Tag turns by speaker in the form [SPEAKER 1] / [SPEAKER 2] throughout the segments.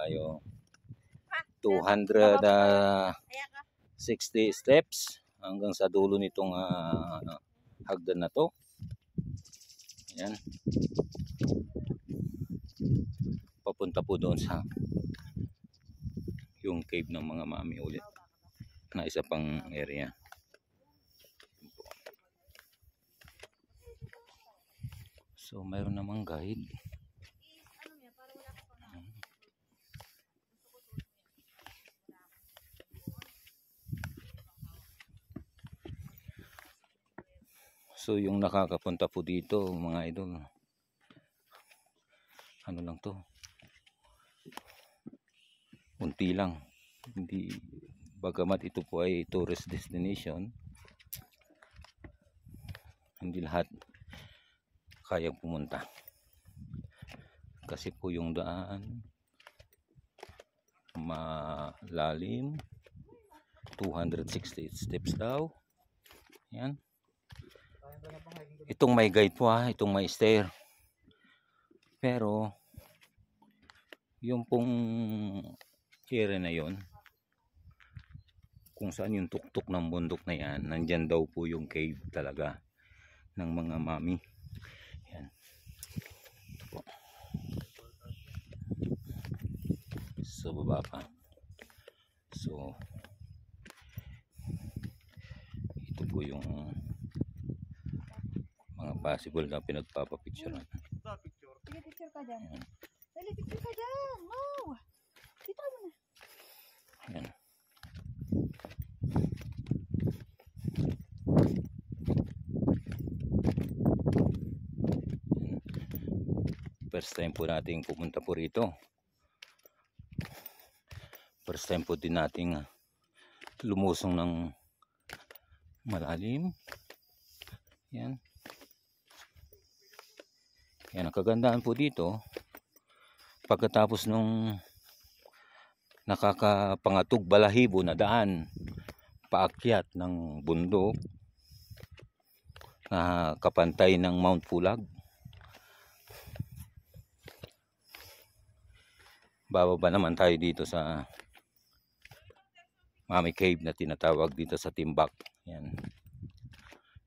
[SPEAKER 1] tayo. 260 steps hanggang sa dulo nitong hagdan na to. Ayan. Papunta po doon sa yung cave ng mga mami ulit na isa pang area. So mayroon namang guide. So yung nakakapunta po dito mga idol, ano lang to, unti lang. Hindi, bagamat ito po ay tourist destination, hindi lahat kayang pumunta. Kasi po yung daan malalim, 260 steps daw. Yan. Itong may guide po itong may stair. Pero yung pong area na yon, kung saan yung tuktok ng bundok na yan, nandyan daw po yung cave talaga ng mga mami. Yan. So baba pa. So ito po yung mga possible na pinagpapapicturean.
[SPEAKER 2] Sige, picture ka dyan. Dali, picture ka dyan. No! Dito mo na.
[SPEAKER 1] Ayan. First time po nating pumunta po rito. First time po din nating lumusong ng malalim. Yan. Yan ang kagandahan po dito. Pagkatapos nung nakakapangatog balahibo na daan paakyat ng bundok na kapantay ng Mount Pulag, bababa naman tayo dito sa Mami Cave na tinatawag dito sa Timbak. Yan.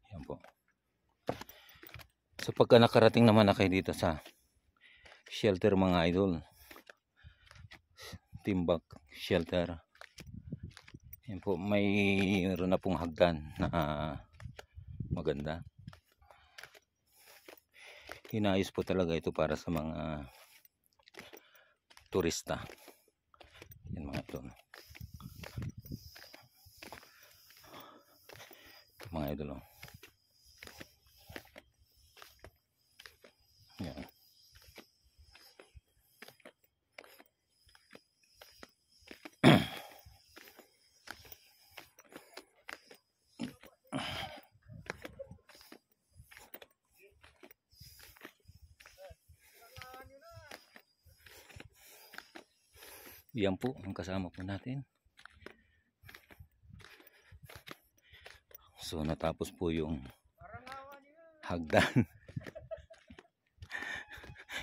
[SPEAKER 1] Yan po. So pagka nakarating naman na kayo dito sa shelter mga idol, Timbak shelter, yan po, mayroon na pong hagdan na maganda. Hinayos po talaga ito para sa mga turista. Yan mga idol. Ito mga idol. Yan. Yan po ang kasama po natin. So natapos po yung hagdan.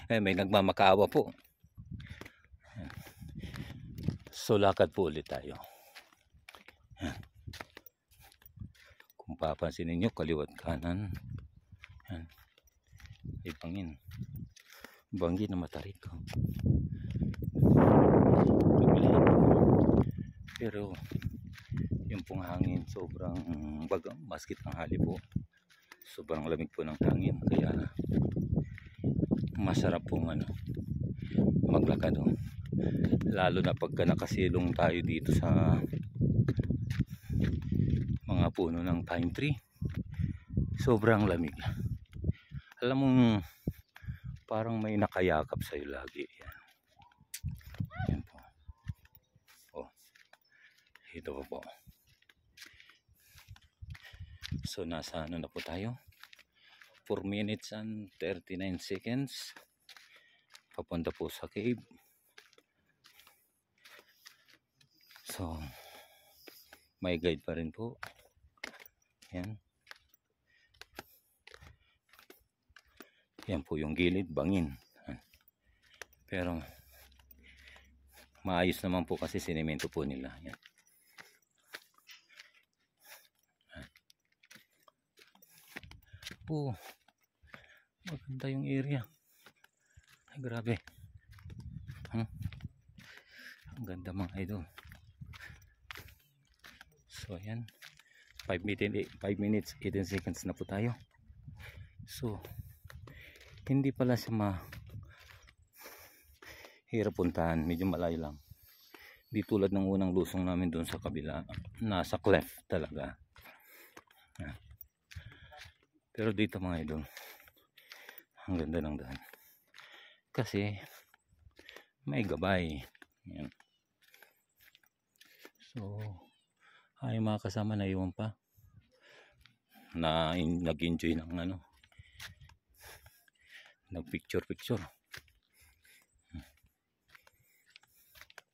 [SPEAKER 1] May nagmamakaawa po. So lakad po ulit tayo. Yan. Kung papansin ninyo, kaliwat kanan. Yan. Ay bangin. Bangin na matarik. Pero yung pong hangin sobrang bagang, maskit ang hali po, sobrang lamig po ng hangin, kaya masarap pong maglakad lalo na pagka nakasilong tayo dito sa mga puno ng pine tree. Sobrang lamig, alam mong parang may nakayakap sa'yo lagi. Yan po. Ito po. So nasa na po tayo, 4 minutes and 39 seconds papunta po sa cave. So may guide pa rin po. Yan. Yan po yung gilid, bangin. Pero Maayos naman po kasi sinemento po nila. Yan. Oh, maganda yung area. Ay, grabe. Ang ganda mga idol. So ayan, 5 minutes 18 seconds na po tayo. So hindi pala siya hirap puntahan, medyo malayo lang. Di tulad ng unang lusong namin doon sa kabila, nasa cleft talaga. Pero dito mga idol, ang ganda ng daan kasi may gabay. Yan. So ay mga kasama na iwan pa na nag-enjoy ng nag picture.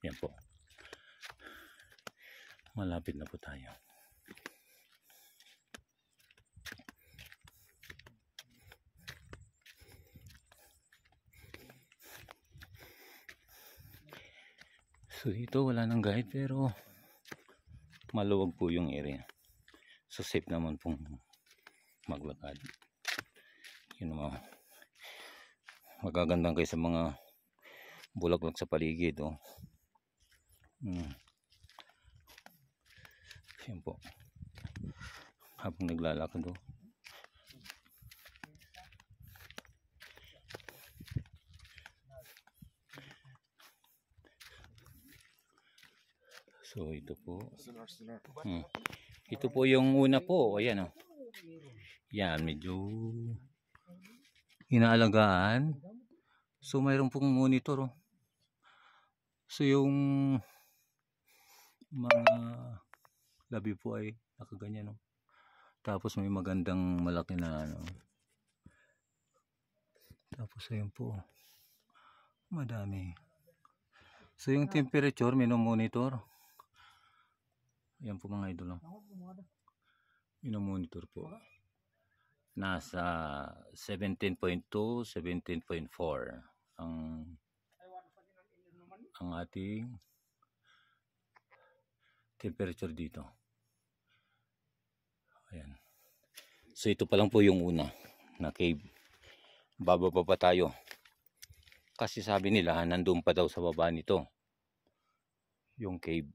[SPEAKER 1] Yan po, malapit na po tayo. So dito wala nang guide pero maluwag po yung area. So safe naman pong maglakad. Yun naman, magagandang kayo sa mga bulaklak sa paligid. Oh. Yan po, habang naglalakad. Oh. So ito po. Ito po yung una po. Ayan oh. Yan, medyo inaalagaan. So mayroon pong monitor oh. So yung mga labi po ay nakaganyan oh. Tapos may magandang malaki na Tapos ayun po. Madami. So yung temperature minomonitor. Ayan po mga idol. Minomonitor po. Nasa 17.2, 17.4 ang ating temperature dito. Ayan. So ito pa lang po yung una na cave. Bababa pa tayo. Kasi sabi nila nandun pa daw sa baba nito yung cave.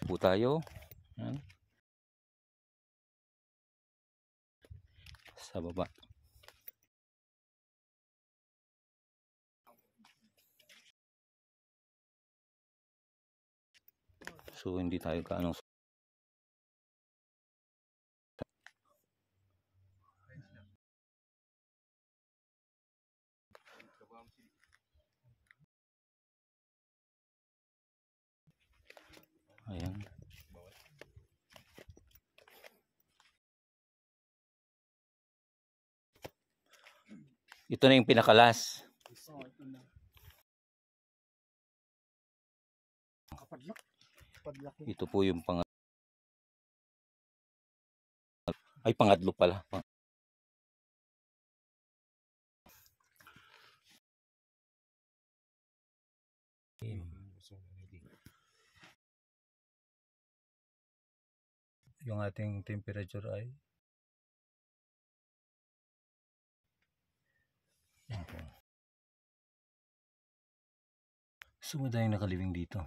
[SPEAKER 1] Po tayo. Ayan. Sa baba. So hindi tayo kaano. Ayan. Ito na yung pinakalas. Ito po yung pangatlo pala. Yung ating temperature ay sumaday nakalibing dito.